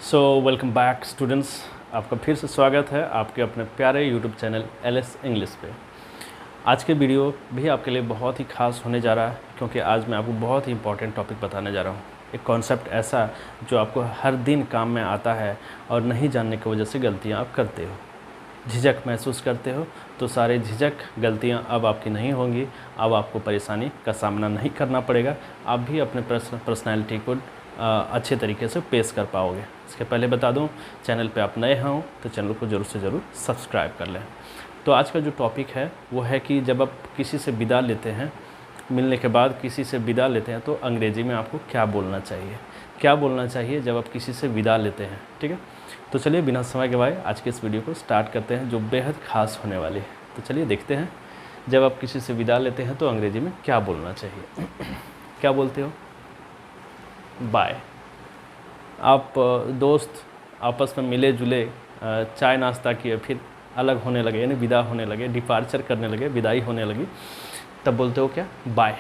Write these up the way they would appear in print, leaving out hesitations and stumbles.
Welcome back students, आपका फिर से स्वागत है आपके अपने प्यारे यूट्यूब चैनल एलएस इंग्लिश पे। आज के वीडियो भी आपके लिए बहुत ही खास होने जा रहा है, क्योंकि आज मैं आपको बहुत ही इंपॉर्टेंट टॉपिक बताने जा रहा हूँ। एक कॉन्सेप्ट ऐसा जो आपको हर दिन काम में आता है और नहीं जानने की वजह से गलतियाँ आप करते हो, झिझक महसूस करते हो। तो सारे झिझक गलतियाँ अब आपकी नहीं होंगी। अब आपको परेशानी का सामना नहीं करना पड़ेगा। आप भी अपने पर्सनैलिटी को अच्छे तरीके से पेश कर पाओगे। इसके पहले बता दूं, चैनल पे आप नए हों तो चैनल को ज़रूर से ज़रूर सब्सक्राइब कर लें। तो आज का जो टॉपिक है वो है कि जब आप किसी से विदा लेते हैं, मिलने के बाद किसी से विदा लेते हैं, तो अंग्रेज़ी में आपको क्या बोलना चाहिए, क्या बोलना चाहिए जब आप किसी से विदा लेते हैं। ठीक है, तो चलिए बिना समय गवाए आज के इस वीडियो को स्टार्ट करते हैं, जो बेहद ख़ास होने वाली है। तो चलिए देखते हैं, जब आप किसी से विदा लेते हैं तो अंग्रेज़ी में क्या बोलना चाहिए। क्या बोलते हो? बाय। आप दोस्त आपस में मिले जुले, चाय नाश्ता किए, फिर अलग होने लगे, यानी विदा होने लगे, डिपार्चर करने लगे, विदाई होने लगी, तब बोलते हो क्या? बाय।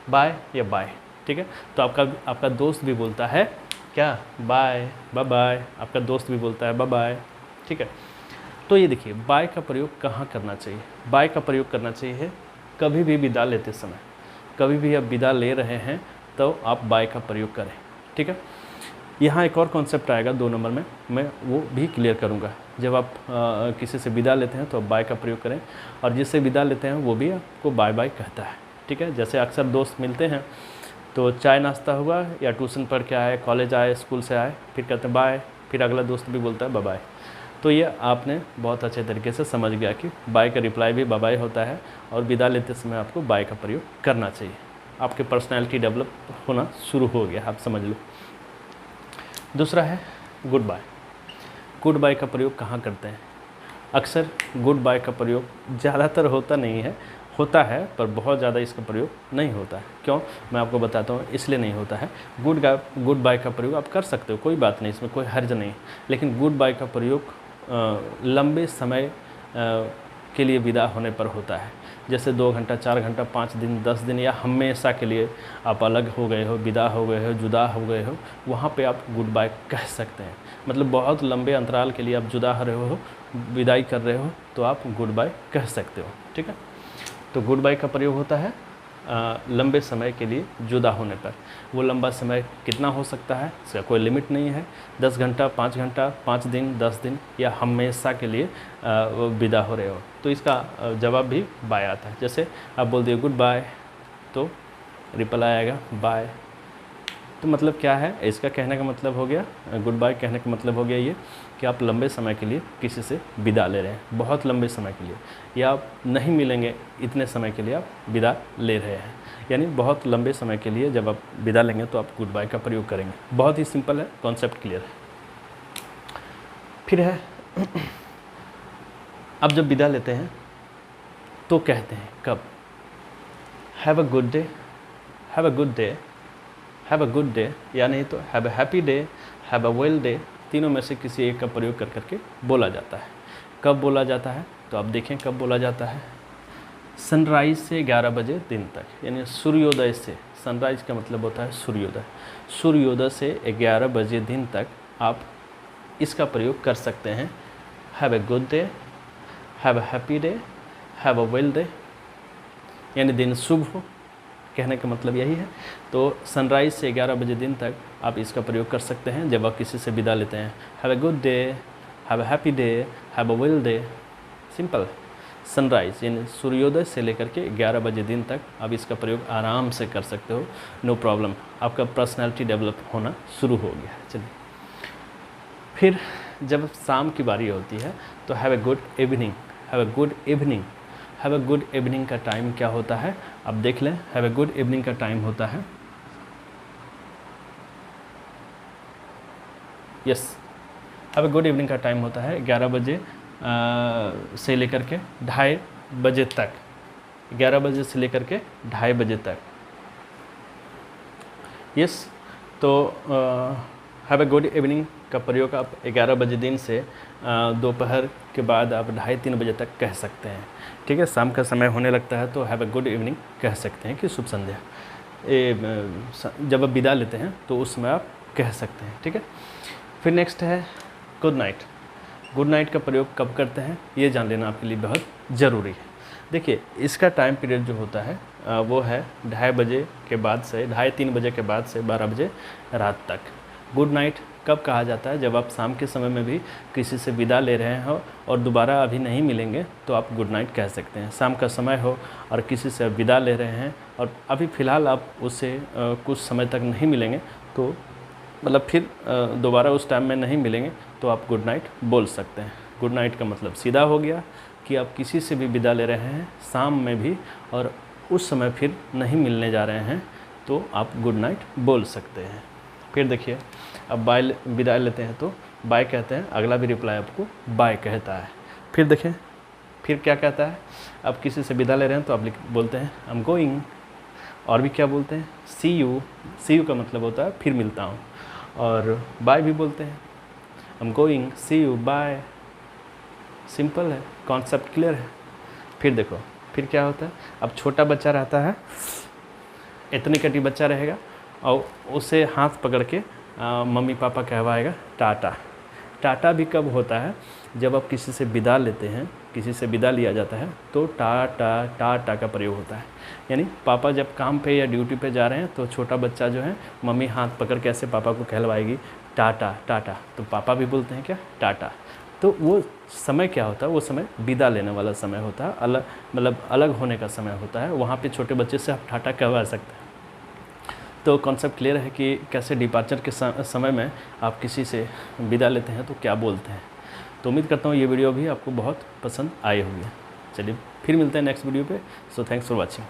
बाय या बाय। ठीक है, तो आपका दोस्त भी बोलता है क्या? Bye, bye bye. आपका दोस्त भी बोलता है बाय बाय। ठीक है, तो ये देखिए, बाय का प्रयोग कहाँ करना चाहिए? बाय का प्रयोग करना चाहिए कभी भी विदा लेते समय। कभी भी आप विदा ले रहे हैं तो आप बाय का प्रयोग करें। ठीक है, यहाँ एक और कॉन्सेप्ट आएगा 2 नंबर में, मैं वो भी क्लियर करूँगा। जब आप किसी से विदा लेते हैं तो आप बाय का प्रयोग करें, और जिससे विदा लेते हैं वो भी आपको बाय बाय कहता है। ठीक है, जैसे अक्सर दोस्त मिलते हैं तो चाय नाश्ता हुआ या ट्यूशन पढ़ के आए, कॉलेज आए, स्कूल से आए, फिर कहते हैं बाय, फिर अगला दोस्त भी बोलता है बाय बाय। तो ये आपने बहुत अच्छे तरीके से समझ गया कि बाय का रिप्लाई भी बाय बाय होता है, और विदा लेते समय आपको बाय का प्रयोग करना चाहिए। आपके पर्सनैलिटी डेवलप होना शुरू हो गया, आप समझ लो। दूसरा है गुड बाय। गुड बाय का प्रयोग कहाँ करते हैं? अक्सर गुड बाय का प्रयोग ज़्यादातर होता नहीं है, होता है पर बहुत ज़्यादा इसका प्रयोग नहीं होता है। क्यों? मैं आपको बताता हूँ, इसलिए नहीं होता है। गुड बाय का प्रयोग आप कर सकते हो, कोई बात नहीं, इसमें कोई हर्ज नहीं। लेकिन गुड बाय का प्रयोग लंबे समय के लिए विदा होने पर होता है। जैसे 2 घंटा, 4 घंटा, 5 दिन, 10 दिन, या हमेशा के लिए आप अलग हो गए हो, विदा हो गए हो, जुदा हो गए हो, वहाँ पे आप गुड बाय कह सकते हैं। मतलब बहुत लंबे अंतराल के लिए आप जुदा हो रहे हो, विदाई कर रहे हो, तो आप गुड बाय कह सकते हो। ठीक है, तो गुड बाय का प्रयोग होता है लंबे समय के लिए जुदा होने पर। वो लंबा समय कितना हो सकता है, इसका कोई लिमिट नहीं है। 10 घंटा, 5 घंटा, 5 दिन, 10 दिन, या हमेशा के लिए विदा हो रहे हो, तो इसका जवाब भी बाय आता है। जैसे आप बोल दिए गुड बाय, तो रिप्लाई आएगा बाय। तो मतलब क्या है इसका कहने का मतलब हो गया, गुड बाय कहने का मतलब हो गया ये कि आप लंबे समय के लिए किसी से विदा ले रहे हैं, बहुत लंबे समय के लिए, या आप नहीं मिलेंगे इतने समय के लिए आप विदा ले रहे हैं। यानी बहुत लंबे समय के लिए जब आप विदा लेंगे तो आप गुड बाय का प्रयोग करेंगे। बहुत ही सिंपल है, कॉन्सेप्ट क्लियर है। फिर है अब जब विदा लेते हैं तो कहते हैं कब? Have a good day, have a good day, have a good day, या नहीं तो have a happy day, have a well day. तीनों में से किसी एक का प्रयोग कर करके बोला जाता है। कब बोला जाता है? तो आप देखें कब बोला जाता है। सनराइज़ से 11 बजे दिन तक, यानी सूर्योदय से। सनराइज़ का मतलब होता है सूर्योदय। सूर्योदय से 11 बजे दिन तक आप इसका प्रयोग कर सकते हैं। Have a good day, have a happy day, have a well day, यानी दिन शुभ हो, कहने का मतलब यही है। तो सनराइज़ से 11 बजे दिन तक आप इसका प्रयोग कर सकते हैं जब आप किसी से विदा लेते हैं। Have a good day, have a happy day, have a well day. Simple. Sunrise यानी सूर्योदय से लेकर के 11 बजे दिन तक आप इसका प्रयोग आराम से कर सकते हो, नो प्रॉब्लम। आपका पर्सनैलिटी डेवलप होना शुरू हो गया। चलिए, फिर जब शाम की बारी होती है तो have a good evening, have a good evening. Have a good evening का टाइम क्या होता है? अब देख लें। हैव अ गुड इवनिंग का टाइम होता है, yes, have a good evening का टाइम होता है 11 बजे से लेकर के 2:30 बजे तक। 11 बजे से लेकर के 2:30 बजे तक, यस। तो हैव अ गुड इवनिंग का प्रयोग आप 11 बजे दिन से दोपहर के बाद आप 2:30-3 बजे तक कह सकते हैं। ठीक है, शाम का समय होने लगता है तो हैव अ गुड इवनिंग कह सकते हैं कि शुभ संध्या। जब आप विदा लेते हैं तो उसमें आप कह सकते हैं। ठीक है, फिर नेक्स्ट है गुड नाइट। गुड नाइट का प्रयोग कब करते हैं ये जान लेना आपके लिए बहुत ज़रूरी है। देखिए इसका टाइम पीरियड जो होता है वो है 2:30 बजे के बाद से 2:30-3 बजे के बाद से 12 बजे रात तक। गुड नाइट कब कहा जाता है? जब आप शाम के समय में भी किसी से विदा ले रहे हो और दोबारा अभी नहीं मिलेंगे तो आप गुड नाइट कह सकते हैं। शाम का समय हो और किसी से विदा ले रहे हैं और अभी फ़िलहाल आप उससे कुछ समय तक नहीं मिलेंगे तो मतलब फिर दोबारा उस टाइम में नहीं मिलेंगे तो आप गुड नाइट बोल सकते हैं। गुड नाइट का मतलब सीधा हो गया कि आप किसी से भी विदा ले रहे हैं शाम में भी और उस समय फिर नहीं मिलने जा रहे हैं तो आप गुड नाइट बोल सकते हैं। फिर देखिए अब बाय विदा लेते हैं तो बाय कहते हैं, अगला भी रिप्लाई आपको बाय कहता है। फिर देखें फिर क्या कहता है, आप किसी से विदा ले रहे हैं तो आप बोलते हैं आई एम गोइंग। और भी क्या बोलते हैं, सी यू। सी यू का मतलब होता है फिर मिलता हूँ। और बाय भी बोलते हैं, I am going, see you, bye. Simple है, कॉन्सेप्ट क्लियर है। फिर देखो फिर क्या होता है, अब छोटा बच्चा रहता है, इतनी कटी बच्चा रहेगा और उसे हाथ पकड़ के मम्मी पापा कहवाएगा टाटा। टाटा भी कब होता है, जब आप किसी से विदा लेते हैं, किसी से विदा लिया जाता है तो टाटा टाटा का प्रयोग होता है। यानी पापा जब काम पे या ड्यूटी पे जा रहे हैं तो छोटा बच्चा जो है मम्मी हाथ पकड़ के ऐसे पापा को कहलवाएगी टाटा टाटा, तो पापा भी बोलते हैं क्या टाटा। तो वो समय क्या होता है, वो समय विदा लेने वाला समय होता है, अलग मतलब अलग होने का समय होता है। वहाँ पे छोटे बच्चे से आप टाटा कहवा सकते हैं। तो कॉन्सेप्ट क्लियर है कि कैसे डिपार्चर के समय में आप किसी से विदा लेते हैं तो क्या बोलते हैं। तो उम्मीद करता हूँ ये वीडियो भी आपको बहुत पसंद आई होगी। चलिए फिर मिलते हैं नेक्स्ट वीडियो पे। So thanks for watching.